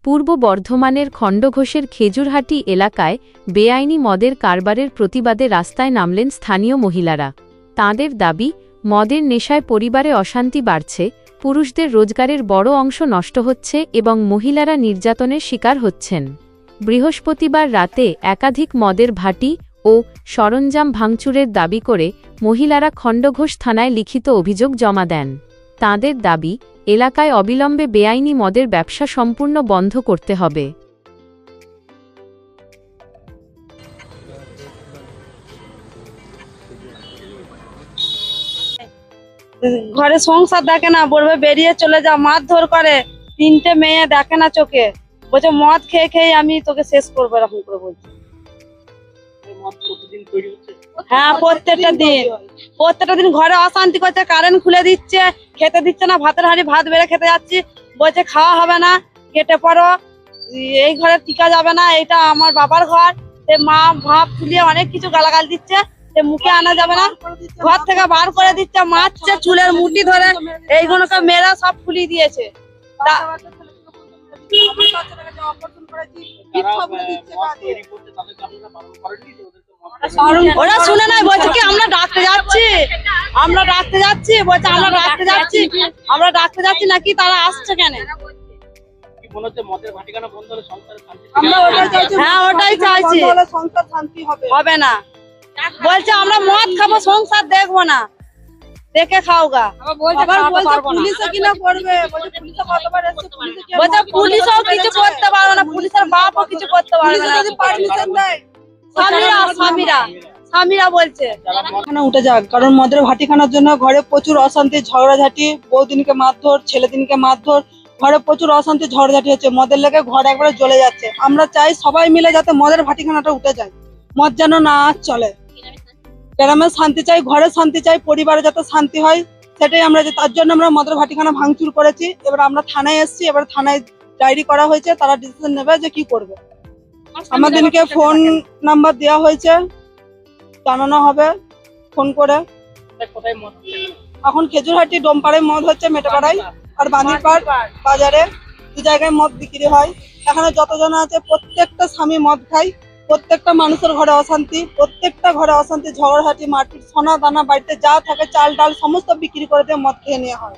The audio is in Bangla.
পূর্ব বর্ধমানের খণ্ডঘোষের খেজুরহাটি এলাকায় বেআইনি মদের কারবারের প্রতিবাদে রাস্তায় নামলেন স্থানীয় মহিলারা। তাঁদের দাবি, মদের নেশায় পরিবারে অশান্তি বাড়ছে, পুরুষদের রোজগারের বড় অংশ নষ্ট হচ্ছে এবং মহিলারা নির্যাতনের শিকার হচ্ছেন। বৃহস্পতিবার রাতে একাধিক মদের ভাটি ও সরঞ্জাম ভাঙচুরের দাবি করে মহিলারা খণ্ডঘোষ থানায় লিখিত অভিযোগ জমা দেন। তাঁদের দাবি, এলাকায় অবিলম্বে বেআইনি মদের ব্যবসা সম্পূর্ণ বন্ধ করতে হবে। ঘরে সংসার দেখে না, বলবে বেরিয়ে চলে যা, মারধর করে। 3টে মেয়ে দেখে না চোখে, বলছে মদ খেয়ে খেয়ে আমি তোকে শেষ করবো, এরকম করে বলছে। হ্যাঁ, প্রত্যেকটা দিন ঘরে অশান্তি করছে, কারেন্ট খুলে দিচ্ছে, খেতে দিচ্ছে না, ভাতের হাঁড়ি ভাত বেড়ে খেতে যাচ্ছি, বলছে খাওয়া হবে না, কেটে পড়ো, এই ঘরে টিকা যাবে না, এটা আমার বাবার ঘর। সে মা ভাব তুলিয়ে অনেক কিছু গালাগাল দিচ্ছে, সে মুখে আনা যাবে না, ঘর থেকে বার করে দিচ্ছে, মারছে, চুলের মুঠি ধরে এইগুলোকে মেয়েরা সব ফুলিয়ে দিয়েছে। ওরা শুনে নাই, বলছে কি আমরা ডাকতে যাচ্ছি, বলছে আমরা ডাকতে যাচ্ছি নাকি, তারা আসছে কেন? হ্যাঁ, ওটাই চাইছি, হবে না। বলছে আমরা মদ খাবো, সংসার দেখবো না, দেখে খাও গা। পুলিশও কিছু করতে পারবে না, পুলিশের বাপও কিছু করতে পারবে না। স্বামীরা বলছে উঠে যাক, কারণ মদের ভাটিখানার জন্য ঘরে প্রচুর অশান্তি, ঝগড়াঝাটি, বউদিনকে মারধর, ছেলেদিনকে মারধর, ঘরে প্রচুর অশান্তি, ঝগড়াঝাটি হচ্ছে, মদের লেগে ঘর একবারে জ্বলে যাচ্ছে। আমরা চাই সবাই মিলে যাতে মদের ভাটিখানাটা উঠে যায়, মদ যেন না চলে। গ্রামে শান্তি চাই, ঘরে শান্তি চাই, পরিবারে যাতে শান্তি হয়, সেটাই আমরা, তার জন্য আমরা মদের ভাটিখানা ভাঙচুর করেছি। এবার আমরা থানায় এসেছি, এবার থানায় ডায়েরি করা হয়েছে, তারা ডিসিশন নেবে যে কি করবে। আমাদেরকে ফোন নাম্বার দেওয়া হয়েছে, জানানো হবে ফোন করে। এখন খেজুরহাটি ডোমপাড়ায় মদ হচ্ছে, মেটেপাড়ায় আর বাঁধিরপাড় বাজারে 2 জায়গায় মদ বিক্রি হয়। এখানে যতজন আছে প্রত্যেকটা স্বামী মদ খায়, প্রত্যেকটা মানুষের ঘরে অশান্তি, প্রত্যেকটা ঘরে অশান্তি, ঝগড়াঝাটি, মারপিট, সোনা দানা, বাড়িতে যা থাকে চাল ডাল সমস্ত বিক্রি করে দিয়ে মদ খেয়ে নেওয়া হয়।